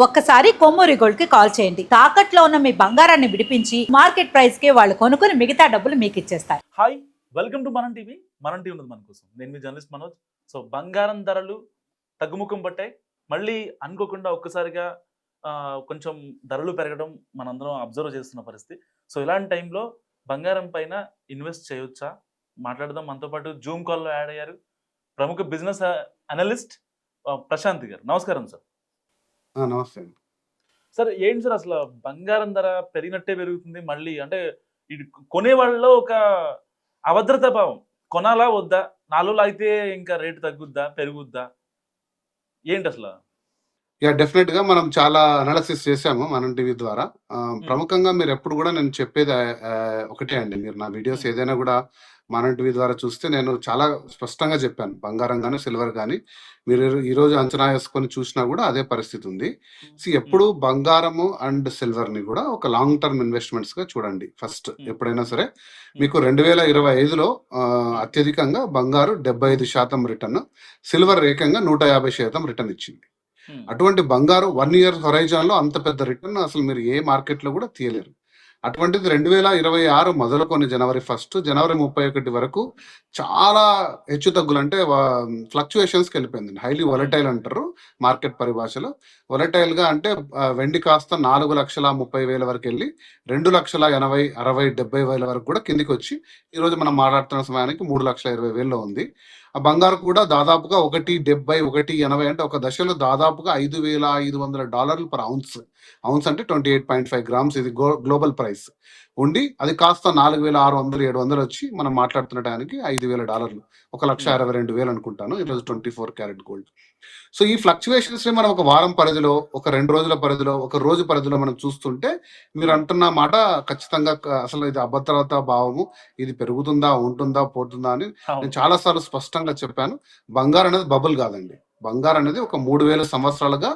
ఒక్కసారి కొమ్మూరి గోల్డ్ కి కాల్ చేయండి. తాకట్లో ఉన్న మీ బంగారాన్ని విడిపించి మార్కెట్ ప్రైస్ కి వాళ్ళు కొనుక్కుని మిగతా డబ్బులు మీకు ఇచ్చేస్తారు. హాయ్, వెల్కమ్ టు మనం టీవీ. మనం టీవీ ఉన్నది మన కోసం. నేను మీ జర్నలిస్ట్ మనోజ్. సో బంగారం ధరలు తగ్గుముఖం పట్టాయి. మళ్ళీ అనుకోకుండా ఒక్కసారిగా కొంచెం ధరలు పెరగడం మనందరం అబ్జర్వ్ చేస్తున్న పరిస్థితి. సో ఇలాంటి టైంలో బంగారం పైన ఇన్వెస్ట్ చేయొచ్చా మాట్లాడదాం. మనతో పాటు జూమ్ కాల్లో యాడ్ అయ్యారు ప్రముఖ బిజినెస్ అనలిస్ట్ ప్రశాంత్ గారు. నమస్కారం సార్. నమస్తే అండి. సార్ ఏంటి సార్, అసలు బంగారం ధర పెరిగినట్టే పెరుగుతుంది. మళ్ళీ అంటే ఇది కొనే వాళ్ళలో ఒక అభద్రత భావం. కొనాలా వద్దా, 4 రోజులు అయితే ఇంకా రేటు తగ్గుద్దా పెరుగుద్దా, ఏంటి అసలు? డెఫినెట్ గా మనం చాలా అనాలిసిస్ చేసాము మనం టీవీ ద్వారా. ప్రముఖంగా మీరు ఎప్పుడు కూడా నేను చెప్పేది ఒకటే అండి. మీరు నా వీడియోస్ ఏదైనా కూడా మనం టీవీ ద్వారా చూస్తే నేను చాలా స్పష్టంగా చెప్పాను. బంగారం కానీ సిల్వర్ కానీ మీరు ఈ రోజు అంచనా వేసుకొని చూసినా కూడా అదే పరిస్థితి ఉంది. ఎప్పుడు బంగారము అండ్ సిల్వర్ ని కూడా ఒక లాంగ్ టర్మ్ ఇన్వెస్ట్మెంట్స్ గా చూడండి. ఫస్ట్ ఎప్పుడైనా సరే మీకు 2025లో అత్యధికంగా బంగారు 75% రిటర్న్, సిల్వర్ ఏకంగా 150% రిటర్న్ ఇచ్చింది. అటువంటి బంగారు 1 year హొరైజాన్ లో అంత పెద్ద రిటర్న్ అసలు మీరు ఏ మార్కెట్ లో కూడా తీయలేరు. అటువంటిది 2026 మొదలుకొని జనవరి 1 జనవరి 31 వరకు చాలా హెచ్చు తగ్గులు, అంటే ఫ్లక్చుయేషన్స్కి వెళ్ళిపోయింది. హైలీ వొలటైల్ అంటారు మార్కెట్ పరిభాషలో. వొలటైల్ గా అంటే వెండి కాస్త 4,30,000 వరకు వెళ్ళి 2,80,000, 60,000, 70,000 వరకు కూడా కిందికి వచ్చి ఈరోజు మనం మాట్లాడుతున్న సమయానికి 3,20,000 ఉంది. ఆ బంగారు కూడా దాదాపుగా 1.70, 1.80 అంటే ఒక దశలో దాదాపుగా $5,500 పర్ ఔన్స్ అంటే 28.5 grams. ఇది గ్లోబల్ ప్రైస్ ఉండి అది కాస్త 4,600, 700 వచ్చి మనం మాట్లాడుతున్న టైంకి $5,000, $1,62,000 అనుకుంటాను ఈరోజు 24 క్యారెట్ గోల్డ్. సో ఈ ఫ్లక్చువేషన్స్ ని మనం ఒక వారం పరిధిలో, ఒక 2 రోజుల పరిధిలో, ఒక రోజు పరిధిలో మనం చూస్తుంటే మీరు అంటున్న మాట ఖచ్చితంగా అసలు ఇది అభద్రతా భావము, ఇది పెరుగుతుందా ఉంటుందా పోతుందా అని నేను చాలా సార్లు స్పష్టంగా చెప్పాను. బంగారు అనేది బబుల్ కాదండి. బంగారు అనేది ఒక 3,000 సంవత్సరాలుగా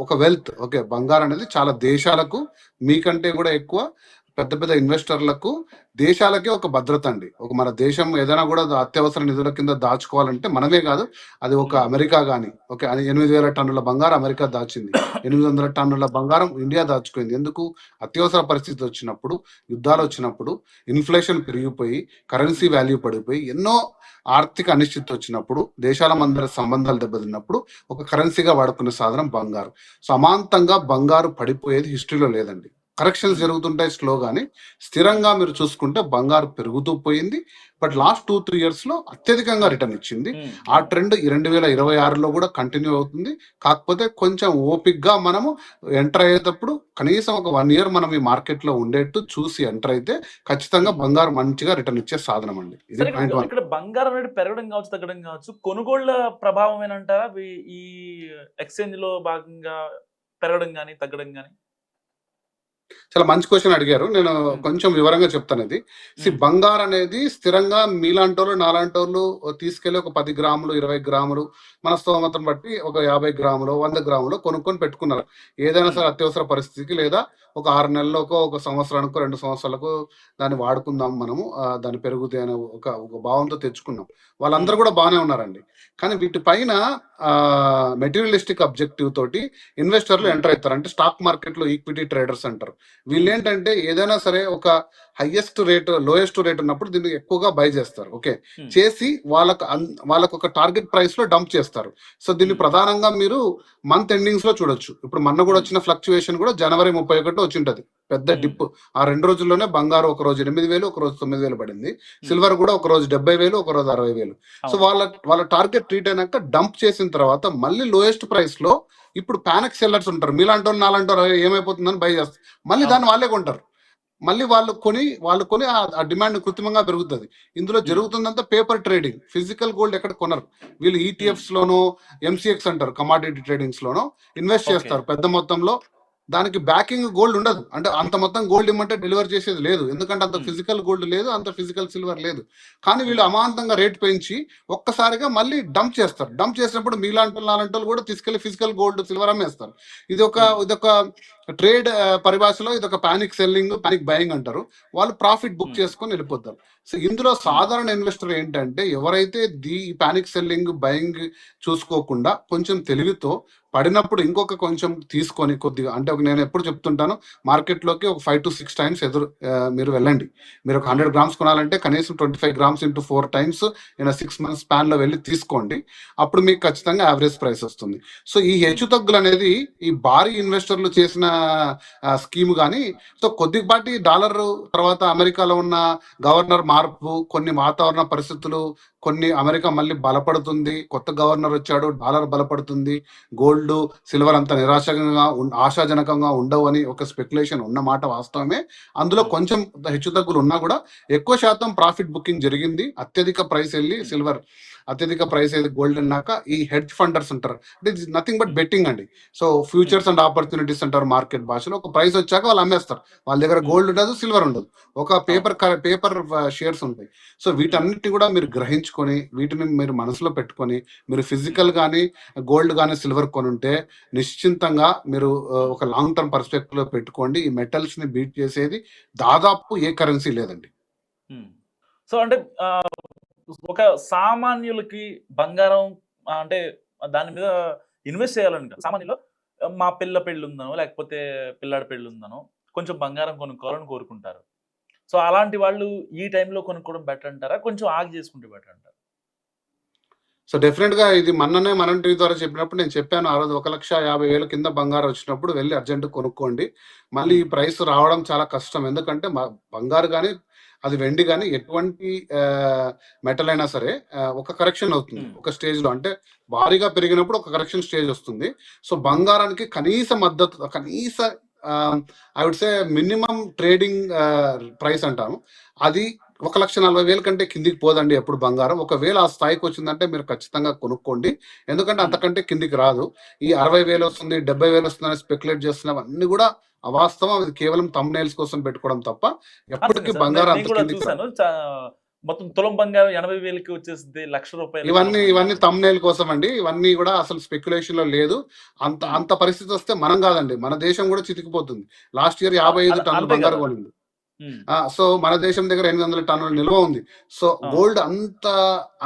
ఒక వెల్త్. ఓకే, బంగారు అనేది చాలా దేశాలకు, మీకంటే కూడా ఎక్కువ పెద్ద పెద్ద ఇన్వెస్టర్లకు, దేశాలకే ఒక భద్రత అండి. ఒక మన దేశం ఏదైనా కూడా అత్యవసర నిధుల కింద దాచుకోవాలంటే మనమే కాదు, అది ఒక అమెరికా కానీ, ఓకే, 8,000 టన్నుల బంగారం అమెరికా దాచింది, 800 టన్నుల బంగారం ఇండియా దాచుకుంది. ఎందుకు? అత్యవసర పరిస్థితి వచ్చినప్పుడు, యుద్ధాలు వచ్చినప్పుడు, ఇన్ఫ్లేషన్ పెరిగిపోయి, కరెన్సీ వాల్యూ పడిపోయి, ఎన్నో ఆర్థిక అనిశ్చితి వచ్చినప్పుడు, దేశాల మధ్య సంబంధాలు దెబ్బతిన్నప్పుడు ఒక కరెన్సీగా వాడుకునే సాధనం బంగారు. సో అమాంతంగా బంగారు పడిపోయేది హిస్టరీలో లేదండి. కరెక్షన్స్ జరుగుతుంటాయి స్లో, కానీ స్థిరంగా మీరు చూసుకుంటే బంగారు పెరుగుతూ పోయింది. బట్ లాస్ట్ 2-3 years లో అత్యధికంగా రిటర్న్ ఇచ్చింది. ఆ ట్రెండ్ 2026లో కూడా కంటిన్యూ అవుతుంది. కాకపోతే కొంచెం ఓపిక్ గా మనము ఎంటర్ అయ్యేటప్పుడు కనీసం ఒక 1 year మనం ఈ మార్కెట్ లో ఉండేట్టు చూసి ఎంటర్ అయితే ఖచ్చితంగా బంగారు మంచిగా రిటర్న్ ఇచ్చే సాధనం అండి. ఇది పాయింట్ 1. ఇక్కడ బంగారం రేటు పెరగడం కావచ్చు, తగ్గడం కావచ్చు, కొనుగోళ్ల ప్రభావం ఏనంటారా ఈ ఎక్స్చేంజ్ లో భాగంగా పెరగడం కానీ తగ్గడం కానీ? చాలా మంచి క్వశ్చన్ అడిగారు. నేను కొంచెం వివరంగా చెప్తాను. ఇది బంగారు అనేది స్థిరంగా మీలాంటోళ్ళు నాలాంటోళ్ళు తీసుకెళ్లి ఒక 10 గ్రాములు, 20 గ్రాములు మన స్తోమతను బట్టి ఒక 50 గ్రాములు, 100 గ్రాములు కొనుక్కొని పెట్టుకున్నారు. ఏదైనా సరే అత్యవసర పరిస్థితికి, లేదా ఒక 6 నెలలకో, ఒక సంవత్సరానికో, 2 సంవత్సరాలకు దాన్ని వాడుకుందాం మనము, దాన్ని పెరుగుతాయి అనే ఒక భావంతో తెచ్చుకున్నాం. వాళ్ళందరూ కూడా బాగానే ఉన్నారండి. కానీ వీటి పైన మెటీరియలిస్టిక్ అబ్జెక్టివ్ తోటి ఇన్వెస్టర్లు ఎంటర్ అవుతారు. అంటే స్టాక్ మార్కెట్ లో ఈక్విటీ ట్రేడర్స్ అంటారు. వీళ్ళు ఏంటంటే ఏదైనా సరే ఒక హైయెస్ట్ రేట్, లోయెస్ట్ రేట్ ఉన్నప్పుడు దీన్ని ఎక్కువగా బై చేస్తారు. ఓకే, చేసి వాళ్ళకు ఒక టార్గెట్ ప్రైస్ లో డంప్ చేస్తారు. సో దీన్ని ప్రధానంగా మీరు మంత్ ఎండింగ్స్ లో చూడొచ్చు. ఇప్పుడు మొన్న కూడా వచ్చిన ఫ్లక్చుయేషన్ కూడా జనవరి 31 వచ్చి ఉంటది. పెద్ద డిప్. ఆ 2 రోజుల్లోనే బంగారు ఒక రోజు 8,000, ఒక రోజు 9,000 పడింది. సిల్వర్ కూడా ఒక రోజు 70,000, ఒక రోజు 60,000. సో వాళ్ళ టార్గెట్ రీట్ అయినాక డంప్ చేసిన తర్వాత మళ్ళీ లోయెస్ట్ ప్రైస్ లో ఇప్పుడు పానిక్ సెల్లర్స్ ఉంటారు. మీలాంటి వాళ్ళు నాలాంటి వాళ్ళు ఏమైపోతుందని బై చేస్తారు. మళ్ళీ దాన్ని వాళ్ళే కొంటారు. మళ్ళీ వాళ్ళు కొని ఆ డిమాండ్ కృత్రిమంగా పెరుగుతుంది. ఇందులో జరుగుతుందంతా పేపర్ ట్రేడింగ్. ఫిజికల్ గోల్డ్ ఎక్కడ కొనరు వీళ్ళు. ఈటీఎఫ్స్ లోనో, ఎంసీఎక్స్ అంటారు, కమాడిటీ ట్రేడింగ్స్ లోనో ఇన్వెస్ట్ చేస్తారు పెద్ద మొత్తంలో. దానికి బ్యాకింగ్ గోల్డ్ ఉండదు. అంటే అంత మొత్తం గోల్డ్ ఇమ్మంటే డెలివర్ చేసేది లేదు. ఎందుకంటే అంత ఫిజికల్ గోల్డ్ లేదు, అంత ఫిజికల్ సిల్వర్ లేదు. కానీ వీళ్ళు అమాంతంగా రేట్ పెంచి ఒక్కసారిగా మళ్ళీ డంప్ చేస్తారు. డంప్ చేసినప్పుడు మీలాంటి నాలంటి కూడా తీసుకెళ్లి ఫిజికల్ గోల్డ్, సిల్వర్ అమ్మేస్తారు. ఇది ఒక ట్రేడ్ పరిభాషలో ఇది ఒక పానిక్ సెల్లింగ్, పానిక్ బయింగ్ అంటారు. వాళ్ళు ప్రాఫిట్ బుక్ చేసుకొని వెళ్ళిపోతారు. సో ఇందులో సాధారణ ఇన్వెస్టర్ ఏంటంటే ఎవరైతే పానిక్ సెల్లింగ్, బయింగ్ చూసుకోకుండా కొంచెం తెలివితో పడినప్పుడు ఇంకొక కొంచెం తీసుకొని కొద్దిగా, అంటే నేను ఎప్పుడు చెప్తుంటాను, మార్కెట్లోకి ఒక 5 to 6 టైమ్స్ మీరు వెళ్ళండి. మీరు ఒక 100 గ్రామ్స్ కొనాలంటే కనీసం 25 grams into 4 times 6 months span లో వెళ్ళి తీసుకోండి. అప్పుడు మీకు ఖచ్చితంగా యావరేజ్ ప్రైస్ వస్తుంది. సో ఈ హెచ్చు తగ్గులు అనేది ఈ భారీ ఇన్వెస్టర్లు చేసిన స్కీమ్ కానీ, సో కొద్దిపాటి డాలర్ తర్వాత అమెరికాలో ఉన్న గవర్నర్ మార్పు, కొన్ని వాతావరణ పరిస్థితులు, కొన్ని అమెరికా మళ్ళీ బలపడుతుంది, కొత్త గవర్నర్ వచ్చాడు, డాలర్ బలపడుతుంది, గోల్డ్ సిల్వర్ అంత ఆశాజనకంగా ఉండవు అని ఒక స్పెక్యులేషన్ ఉన్న మాట వాస్తవమే. అందులో కొంచెం హెచ్చుతగ్గులు ఉన్నా కూడా ఎక్కువ శాతం ప్రాఫిట్ బుకింగ్ జరిగింది. అత్యధిక ప్రైస్ వెళ్ళి సిల్వర్, అత్యధిక ప్రైస్ ఏది గోల్డ్ అన్నాక ఈ హెడ్జ్ ఫండర్స్ ఉంటారు. అంటే ఇట్ నథింగ్ బట్ బెట్టింగ్ అండి. సో ఫ్యూచర్స్ అండ్ ఆపర్చునిటీస్ అంటారు మార్కెట్ భాషలో. ఒక ప్రైస్ వచ్చాక వాళ్ళు అమ్మేస్తారు. వాళ్ళ దగ్గర గోల్డ్ ఉండదు, సిల్వర్ ఉండదు, ఒక పేపర్ షేర్స్ ఉంటాయి. సో వీటన్నిటిని కూడా మీరు గ్రహించుకొని, వీటిని మీరు మనసులో పెట్టుకొని, మీరు ఫిజికల్ కానీ గోల్డ్ కానీ సిల్వర్ కొనుంటే నిశ్చింతంగా మీరు ఒక లాంగ్ టర్మ్ పర్స్పెక్టివ్ లో పెట్టుకోండి. ఈ మెటల్స్ ని బీట్ చేసేది దాదాపు ఏ కరెన్సీ లేదండి. సో అంటే ఒక సామాన్యులకి బంగారం అంటే దాని మీద ఇన్వెస్ట్ చేయాలని కాదు. సామాన్యులు మా పిల్ల పెళ్ళి ఉందనో లేకపోతే పిల్లాడి పెళ్ళి ఉందనో కొంచెం బంగారం కొనుక్కోవాలని కోరుకుంటారు. సో అలాంటి వాళ్ళు ఈ టైంలో కొనుక్కోవడం బెటర్ అంటారా, కొంచెం ఆగి చేసుకుంటే బెటర్ అంటారా? సో డెఫినెట్ గా ఇది మొన్ననే మనం టీవీ ద్వారా చెప్పినప్పుడు నేను చెప్పాను, ఆ రోజు 1,50,000 కింద బంగారం వచ్చినప్పుడు వెళ్ళి అర్జెంట్ కొనుక్కోండి. మళ్ళీ ఈ ప్రైస్ రావడం చాలా కష్టం. ఎందుకంటే బంగారు కానీ అది వెండి కానీ ఎటువంటి మెటల్ అయినా సరే ఒక కరెక్షన్ అవుతుంది ఒక స్టేజ్ లో. అంటే భారీగా పెరిగినప్పుడు ఒక కరెక్షన్ స్టేజ్ వస్తుంది. సో బంగారానికి కనీస మద్దతు, కనీస I would say minimum trading price అంటాము, అది 1,40,000 కంటే కిందికి పోదండి ఎప్పుడు బంగారం. ఒకవేళ ఆ స్థాయికి వచ్చిందంటే మీరు ఖచ్చితంగా కొనుక్కోండి. ఎందుకంటే అంతకంటే కిందికి రాదు. ఈ 60,000 వస్తుంది, 70,000 వస్తుందని స్పెక్యులేట్ చేస్తున్నవన్నీ కూడా అవాస్తవం. అది కేవలం థంబ్నెయిల్స్ కోసం పెట్టుకోవడం తప్ప ఎప్పటికీ బంగారం అంత కిందికి రాదు. మొత్తం తులం బంగారం 80,000కి వచ్చేసింది, ₹1,00,000. ఇవన్నీ థంబ్నెయిల్ కోసం అండి. ఇవన్నీ కూడా అసలు స్పెక్యులేషన్ లో లేదు. అంత పరిస్థితి వస్తే మనం కాదండి, మన దేశం కూడా చితికిపోతుంది. లాస్ట్ ఇయర్ 55 టన్నుల బంగారం కొనింది. సో మన దేశం దగ్గర 800 టన్నుల నిల్వ ఉంది. సో గోల్డ్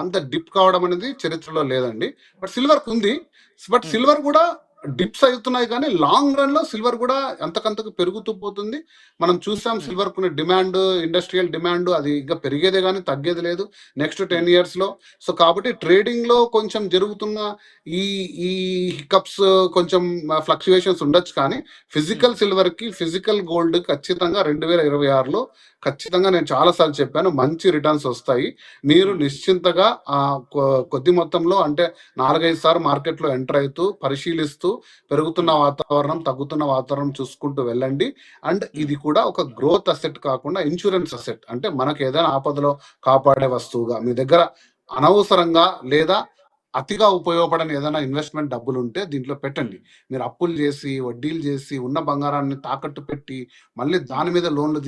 అంత డిప్ కావడం అనేది చరిత్రలో లేదండి. బట్ సిల్వర్ ఉంది. బట్ సిల్వర్ కూడా డిప్స్ అవుతున్నాయి, కానీ లాంగ్ రన్ లో సిల్వర్ కూడా అంతకంతకు పెరుగుతూ పోతుంది. మనం చూసాం సిల్వర్ కొన్ని డిమాండ్, ఇండస్ట్రియల్ డిమాండ్ అది ఇంకా పెరిగేదే కానీ తగ్గేది లేదు నెక్స్ట్ 10 years లో. సో కాబట్టి ట్రేడింగ్ లో కొంచెం జరుగుతున్న ఈ హికప్స్, కొంచెం ఫ్లక్చుయేషన్స్ ఉండొచ్చు, కానీ ఫిజికల్ సిల్వర్ కి, ఫిజికల్ గోల్డ్ ఖచ్చితంగా 2026లో ఖచ్చితంగా నేను చాలాసార్లు చెప్పాను, మంచి రిటర్న్స్ వస్తాయి. మీరు నిశ్చింతగా కొద్ది మొత్తంలో అంటే 4-5 సార్లు మార్కెట్లో ఎంటర్ అవుతూ పరిశీలిస్తూ పెరుగుతున్న వాతావరణం, తగ్గుతున్న వాతావరణం చూసుకుంటూ వెళ్ళండి. అండ్ ఇది కూడా ఒక గ్రోత్ అసెట్ కాకుండా ఇన్సూరెన్స్ అసెట్, అంటే మనకు ఏదైనా ఆపదలో కాపాడే వస్తువుగా మీ దగ్గర అనవసరంగా లేదా అతిగా ఉపయోగపడని ఏదైనా ఇన్వెస్ట్మెంట్ డబ్బులు ఉంటే దీంట్లో పెట్టండి. మీరు అప్పులు చేసి, వడ్డీలు చేసి, ఉన్న బంగారాన్ని తాకట్టు పెట్టి మళ్ళీ దాని మీద లోన్లు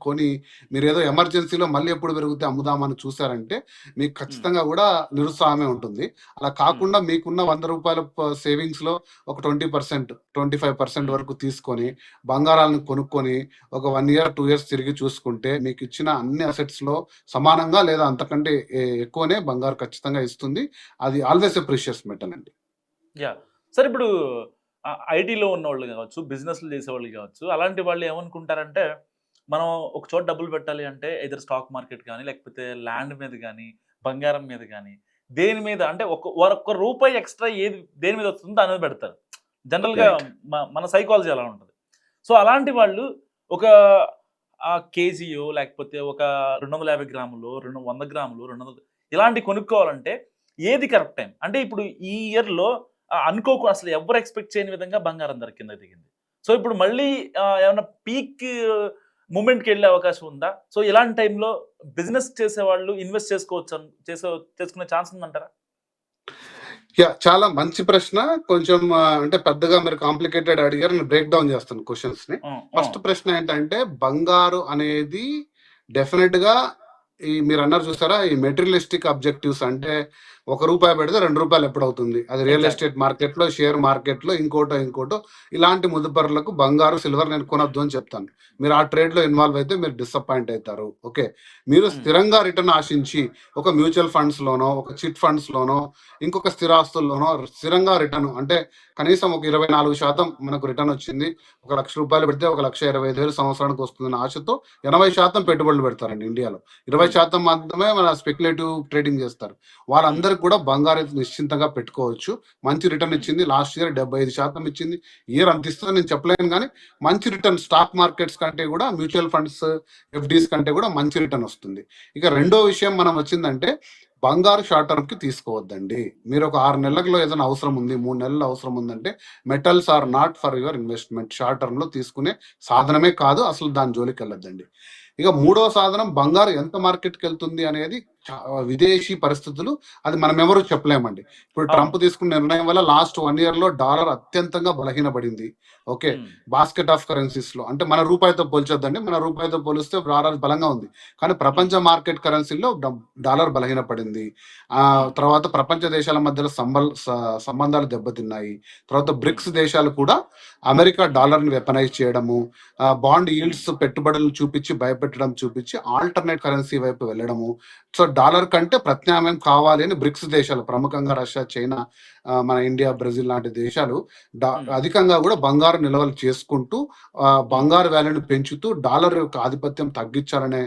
కొని మీరు ఏదో ఎమర్జెన్సీలో మళ్ళీ ఎప్పుడు పెరిగితే అమ్ముదామని చూసారంటే మీకు ఖచ్చితంగా కూడా నిరుత్సాహమే ఉంటుంది. అలా కాకుండా మీకున్న ₹100 సేవింగ్స్ లో ఒక 20%, 25% వరకు తీసుకొని బంగారాలను కొనుక్కొని ఒక 1 year 2 years తిరిగి చూసుకుంటే మీకు ఇచ్చిన అన్ని అసెట్స్ లో సమానంగా లేదా అంతకంటే ఎక్కువనే బంగారు ఖచ్చితంగా ఇస్తుంది. అది ఆల్వేస్ ఎ ప్రీషియస్ మెటల్ అండి. సరే, ఇప్పుడు ఐటీలో ఉన్న వాళ్ళు కావచ్చు, బిజినెస్లు చేసేవాళ్ళు కావచ్చు, అలాంటి వాళ్ళు ఏమనుకుంటారంటే మనం ఒక చోట డబ్బులు పెట్టాలి అంటే ఎదురు స్టాక్ మార్కెట్ కానీ, లేకపోతే ల్యాండ్ మీద కానీ, బంగారం మీద కానీ, దేని మీద అంటే ఒక్క రూపాయి ఎక్స్ట్రా ఏది దేని మీద వస్తుందో దాని మీద పెడతారు. జనరల్గా మన సైకాలజీ అలా ఉంటుంది. సో అలాంటి వాళ్ళు ఒక కేజీయో లేకపోతే ఒక 250 గ్రాములు, 100 గ్రాములు, 200 ఇలాంటి కొనుక్కోవాలంటే ఏది కరెక్ట్ టైం? అంటే ఇప్పుడు ఈ ఇయర్లో అనుకోకుండా అసలు ఎవరు ఎక్స్పెక్ట్ చేయని విధంగా బంగారం ధర కింద దిగింది. సో ఇప్పుడు మళ్ళీ ఏమైనా పీక్ మూమెంట్కి వెళ్ళే అవకాశం ఉందా? సో ఇలాంటి టైంలో బిజినెస్ చేసేవాళ్ళు ఇన్వెస్ట్ చేసుకునే ఛాన్స్ ఉందంటారా? చాలా మంచి ప్రశ్న. కొంచెం అంటే పెద్దగా మీరు కాంప్లికేటెడ్ అడిగారు, నేను బ్రేక్ డౌన్ చేస్తాను క్వశ్చన్స్ ని. ఫస్ట్ ప్రశ్న ఏంటంటే బంగారు అనేది డెఫినెట్ గా మీరు అన్నారు చూసారా, ఈ మెటీరియలిస్టిక్ అబ్జెక్టివ్స్ అంటే రూపాయి పెడితే ₹2 ఎప్పుడవుతుంది? అది రియల్ Exactly. ఎస్టేట్ మార్కెట్‌లో, షేర్ మార్కెట్‌లో ఇంకోటో ఇలాంటి ముదుపరులకు బంగారు, సిల్వర్ నేను కొనొద్దు అని చెప్తాను. మీరు ఆ ట్రేడ్‌లో ఇన్వాల్వ్ అయితే మీరు డిసప్పాయింట్ అవుతారు. ఓకే. మీరు స్థిరంగా రిటర్న్ ఆశించి ఒక మ్యూచువల్ ఫండ్స్‌లోనో, ఒక చిట్ ఫండ్స్‌లోనో, ఇంకొక స్థిరాస్తుల్లోనో స్థిరంగా రిటర్న్ అంటే కనీసం ఒక 24% మనకు రిటర్న్ వచ్చింది. ఒక ₹1,00,000 పెడితే ఒక 1,25,000 సంవత్సరానికి వస్తుందన్న ఆశతో 80% పెట్టుబడులు పెడతారండి ఇండియాలో. 20% మాత్రమే మన స్పెక్యులేటివ్ ట్రేడింగ్ చేస్తారు. వాళ్ళందరికి కూడా బంగారం అయితే నిశ్చింతంగా పెట్టుకోవచ్చు. మంచి రిటర్న్ ఇచ్చింది. లాస్ట్ ఇయర్ 75% ఇచ్చింది. ఇయర్ అంత ఇస్తుందని నేను చెప్పలేను కానీ మంచి రిటర్న్ స్టాక్ మార్కెట్స్ కంటే కూడా మ్యూచువల్ ఫండ్స్, ఎఫ్డీస్ కంటే కూడా మంచి రిటర్న్ వస్తుంది. ఇక రెండో విషయం మనం వచ్చిందంటే బంగారు షార్ట్ టర్మ్ కి తీసుకోవద్దండి. మీరు ఒక 6 నెలల్లో ఏదైనా అవసరం ఉంది, 3 నెలల్లో అవసరం ఉందంటే metals are not for your investment. Short term లో తీసుకునే సాధనమే కాదు, అసలు దాని జోలికి వెళ్ళొద్దండి. ఇక మూడో సాధనం బంగారు ఎంత మార్కెట్కి వెళ్తుంది అనేది విదేశీ పరిస్థితులు, అది మనం ఎవరు చెప్పలేమండి. ఇప్పుడు ట్రంప్ తీసుకున్న నిర్ణయం వల్ల లాస్ట్ 1 year లో డాలర్ అత్యంతంగా బలహీనపడింది. ఓకే. బాస్కెట్ ఆఫ్ కరెన్సీస్ లో అంటే మన రూపాయితో పోల్చొద్దండి, మన రూపాయితో పోలిస్తే డాలర్ బలంగా ఉంది. కానీ ప్రపంచ మార్కెట్ కరెన్సీలో డాలర్ బలహీనపడింది. తర్వాత ప్రపంచ దేశాల మధ్యలో సంబంధాలు దెబ్బతిన్నాయి. తర్వాత బ్రిక్స్ దేశాలు కూడా అమెరికా డాలర్ ని వెపనైజ్ చేయడము, బాండ్ ఈల్డ్స్ పెట్టుబడులను చూపించి ఆల్టర్నేట్ కరెన్సీ వైపు వెళ్ళడము. సో డాలర్ కంటే ప్రత్యామ్నాయం కావాలి అని బ్రిక్స్ దేశాలు, ప్రముఖంగా రష్యా, చైనా, మన ఇండియా, బ్రెజిల్ లాంటి దేశాలు అధికంగా కూడా బంగారు నిల్వలు చేసుకుంటూ బంగారు వాల్యూని పెంచుతూ డాలర్ యొక్క ఆధిపత్యం తగ్గించాలనే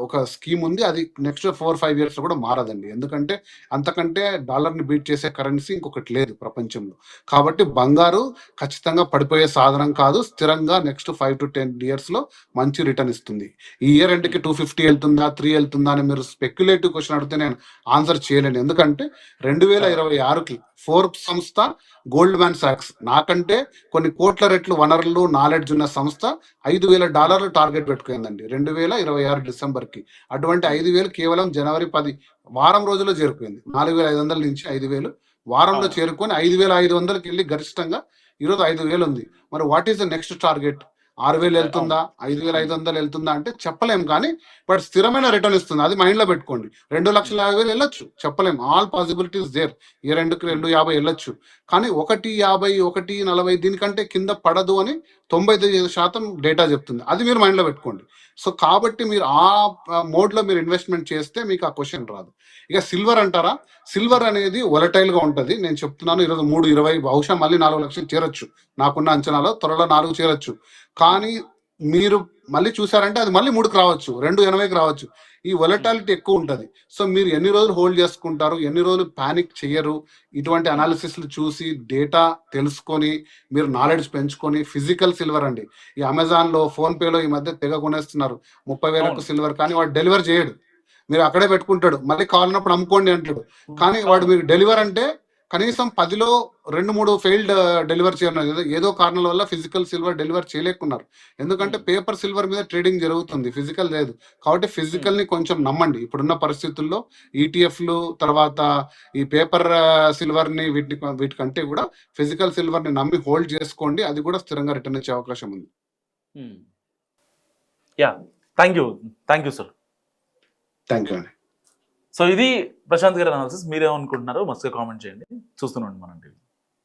ఒక స్కీమ్ ఉంది. అది నెక్స్ట్ 4-5 years లో కూడా మారదండి. ఎందుకంటే అంతకంటే డాలర్ ని బీట్ చేసే కరెన్సీ ఇంకొకటి లేదు ప్రపంచంలో. కాబట్టి బంగారు ఖచ్చితంగా పడిపోయే సాధనం కాదు. స్థిరంగా నెక్స్ట్ 5 to 10 years లో మంచి రిటర్న్ ఇస్తుంది. ఈ ఇయర్ ఎండ్కి 250 వెళ్తుందా, 3 వెళ్తుందా అని మీరు స్పెక్యులేటివ్ క్వశ్చన్ అడిగితే నేను ఆన్సర్ చేయలేను. ఎందుకంటే 2026కి ఫోర్బ్స్ సంస్థ, గోల్డ్ మ్యాన్ సాక్స్ నాకంటే కొన్ని కోట్ల రెట్లు వనరులు, నాలెడ్జ్ ఉన్న సంస్థ $5,000 టార్గెట్ పెట్టుకుందండి 2026 డిసెంబర్కి. అటువంటి 5,000 కేవలం జనవరి 10 వారం రోజుల్లో చేరుకుంది. 4,500 నుంచి 5,000 వారంలో చేరుకొని 5,500కి వెళ్ళి గరిష్టంగా ఈరోజు 5,000 ఉంది. మరి what is the next target? 6,000 వెళ్తుందా, 5,500 వెళ్తుందా అంటే చెప్పలేం. కానీ బట్ స్థిరమైన రిటర్న్ ఇస్తుంది, అది మైండ్ లో పెట్టుకోండి. 2,50,000 వెళ్ళొచ్చు, చెప్పలేం. All possibilities there. ఇయర్ ఎండ్కి 250 వెళ్ళొచ్చు. కానీ 150, 140 దీనికంటే కింద పడదు అని 95% డేటా చెప్తుంది. అది మీరు మైండ్ లో పెట్టుకోండి. సో కాబట్టి మీరు ఆ మోడ్ లో మీరు ఇన్వెస్ట్మెంట్ చేస్తే మీకు ఆ క్వశ్చన్ రాదు. ఇక సిల్వర్ అంటారా, సిల్వర్ అనేది వొలటైల్ గా ఉంటది. నేను చెప్తున్నాను ఈరోజు 3.20 బహుశా మళ్ళీ 4 లక్షలు చేరొచ్చు. నాకున్న అంచనాలో త్వరలో 4 చేరొచ్చు. కానీ మీరు మళ్ళీ చూసారంటే అది మళ్ళీ 3కి రావచ్చు, 2.80కి రావచ్చు. ఈ వొలటాలిటీ ఎక్కువ ఉంటది. సో మీరు ఎన్ని రోజులు హోల్డ్ చేసుకుంటారు, ఎన్ని రోజులు పానిక్ చెయ్యరు, ఇటువంటి అనాలిసిస్లు చూసి డేటా తెలుసుకొని మీరు నాలెడ్జ్ పెంచుకొని ఫిజికల్ సిల్వర్ అండి. ఈ అమెజాన్ లో, ఫోన్ పేలో ఈ మధ్య తెగ కొనేస్తున్నారు 30,000కు సిల్వర్. కానీ వాడు డెలివర్ చేయడు, మీరు అక్కడే పెట్టుకుంటాడు. మళ్ళీ కావాలన్నప్పుడు అమ్ముకోండి అంటాడు. కానీ వాడు మీకు డెలివర్ అంటే కనీసం 10లో 2-3 ఫెయిల్డ్ డెలివర్ చేయడం, ఏదో కారణాల వల్ల ఫిజికల్ సిల్వర్ డెలివర్ చేయలేకున్నారు. ఎందుకంటే పేపర్ సిల్వర్ మీద ట్రేడింగ్ జరుగుతుంది, ఫిజికల్ లేదు. కాబట్టి ఫిజికల్ ని కొంచెం నమ్మండి. ఇప్పుడున్న పరిస్థితుల్లో ఈటీఎఫ్లు, తర్వాత ఈ పేపర్ సిల్వర్ ని వీటికంటే కూడా ఫిజికల్ సిల్వర్ ని నమ్మి హోల్డ్ చేసుకోండి. అది కూడా స్థిరంగా రిటర్న్ ఇచ్చే అవకాశం ఉంది. Yeah, thank you sir. Thank you అండి. సో ఇది ప్రశాంత్ గారి అనాలిసిస్. మీరేమనుకుంటున్నారో మస్తుగా కామెంట్ చేయండి. చూస్తున్నాండి మనం టీవీ.